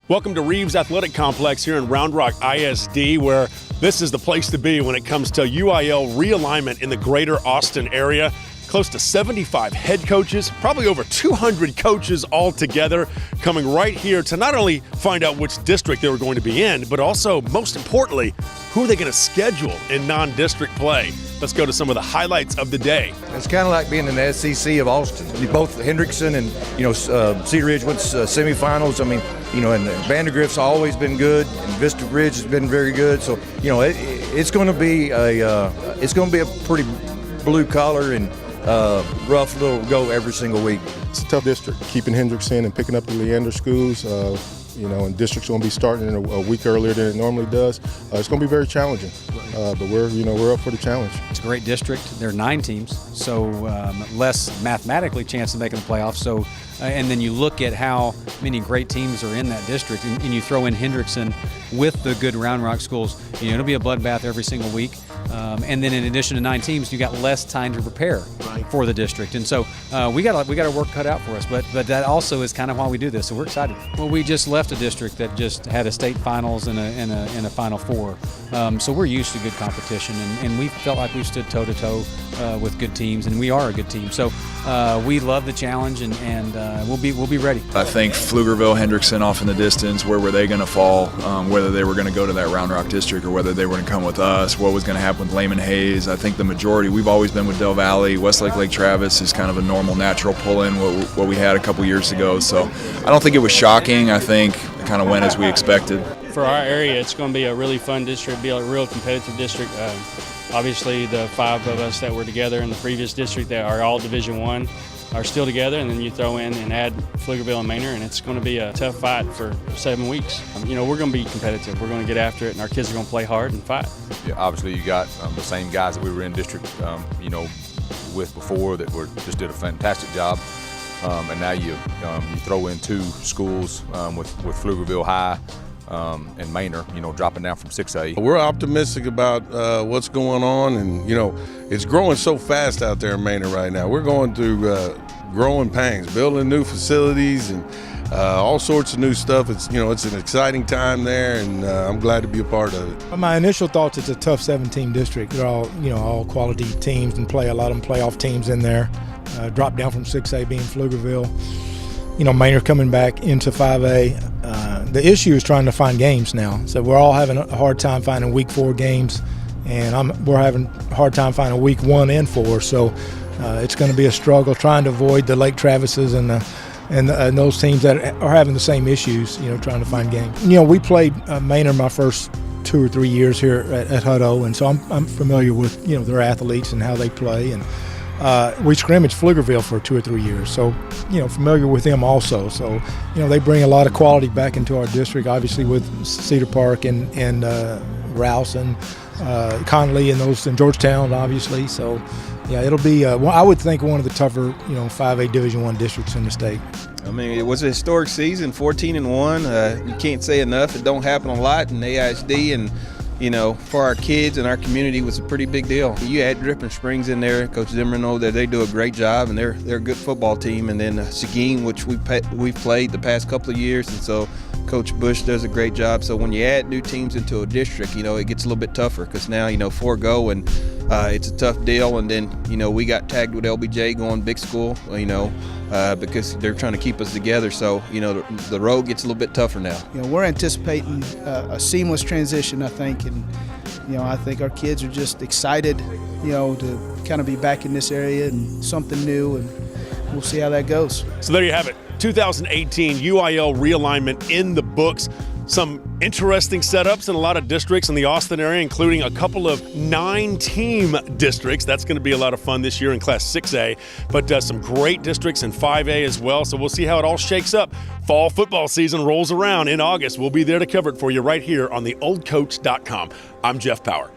Welcome to Reeves Athletic Complex here in Round Rock ISD, where this is the place to be when it comes to UIL realignment in the greater Austin area. Close to 75 head coaches, probably over 200 coaches altogether, coming right here to not only find out which district they were going to be in, but also, most importantly, who are they going to schedule in non-district play. Let's go to some of the highlights of the day. It's kind of like being in the SEC of Austin. Both Hendrickson and Cedar Ridge went to semifinals. I mean, and Vandergrift's always been good, and Vista Ridge has been very good. So, it's going to be a pretty blue collar and rough little go every single week. It's a tough district, keeping Hendrickson and picking up the Leander schools. And district's going to be starting in a week earlier than it normally does. It's going to be very challenging, but we're up for the challenge. It's a great district. There are 9 teams, so less mathematically chance of making the playoffs. So, and then you look at how many great teams are in that district, and you throw in Hendrickson with the good Round Rock schools. It'll be a bloodbath every single week. And then in addition to 9 teams, you got less time to prepare for the district. And so we got our work cut out for us. But that also is kind of why we do this. So we're excited. Well, we just left a district that just had a state finals and a Final Four. So we're used to good competition, and we felt like we stood toe to toe with good teams, and we are a good team. So we love the challenge, and we'll be ready. I think Pflugerville, Hendrickson off in the distance. Where were they going to fall? Whether they were going to go to that Round Rock district or whether they were going to come with us. What was going to happen with Lehman Hayes? I think the majority. We've always been with Del Valley. Westlake Lake Travis is kind of a normal, natural pull-in. What we had a couple years ago. So I don't think it was shocking. I think it kind of went as we expected. For our area, it's going to be a really fun district, be a real competitive district. Obviously, the 5 of us that were together in the previous district that are all Division I are still together, and then you throw in and add Pflugerville and Manor, and it's going to be a tough fight for 7 weeks. We're going to be competitive. We're going to get after it, and our kids are going to play hard and fight. Yeah, obviously, you got the same guys that we were in district, with before that just did a fantastic job. And now you throw in 2 schools with Pflugerville High and Manor, dropping down from 6A. We're optimistic about what's going on, and it's growing so fast out there in Manor right now. We're going through growing pains, building new facilities and all sorts of new stuff. It's an exciting time there, and I'm glad to be a part of it. My initial thoughts, it's a tough 17 district. They're all all quality teams, and a lot of them playoff teams in there. Dropped down from 6A being Pflugerville. Manor coming back into 5A. The issue is trying to find games now. So we're all having a hard time finding Week 4 games, and we're having a hard time finding Week 1 and 4. So it's going to be a struggle trying to avoid the Lake Travises and those teams that are having the same issues. Trying to find games. We played Manor my first 2 or 3 years here at Hutto, and so I'm familiar with their athletes and how they play. And we scrimmaged Pflugerville for 2 or 3 years, so familiar with them also. So they bring a lot of quality back into our district, obviously with Cedar Park and Rouse and Conley and those in Georgetown, obviously. So yeah, it'll be I would think one of the tougher 5A Division I districts in the state. I mean, it was a historic season, 14-1. You can't say enough. It don't happen a lot in AISD, and for our kids and our community was a pretty big deal. You add Dripping Springs in there, Coach Zimmer that they do a great job, and they're a good football team. And then Seguin, which we've played the past couple of years, and so Coach Bush does a great job. So when you add new teams into a district, it gets a little bit tougher because now 4 go, and it's a tough deal. And then we got tagged with LBJ going big school, because they're trying to keep us together. So the road gets a little bit tougher now. We're anticipating a seamless transition, I think, and I think our kids are just excited, to kind of be back in this area and something new, and we'll see how that goes. So there you have it, 2018 UIL realignment in the books. Some interesting setups in a lot of districts in the Austin area, including a couple of 9-team districts. That's going to be a lot of fun this year in Class 6A, but some great districts in 5A as well. So we'll see how it all shakes up. Fall football season rolls around in August. We'll be there to cover it for you right here on theoldcoach.com. I'm Jeff Power.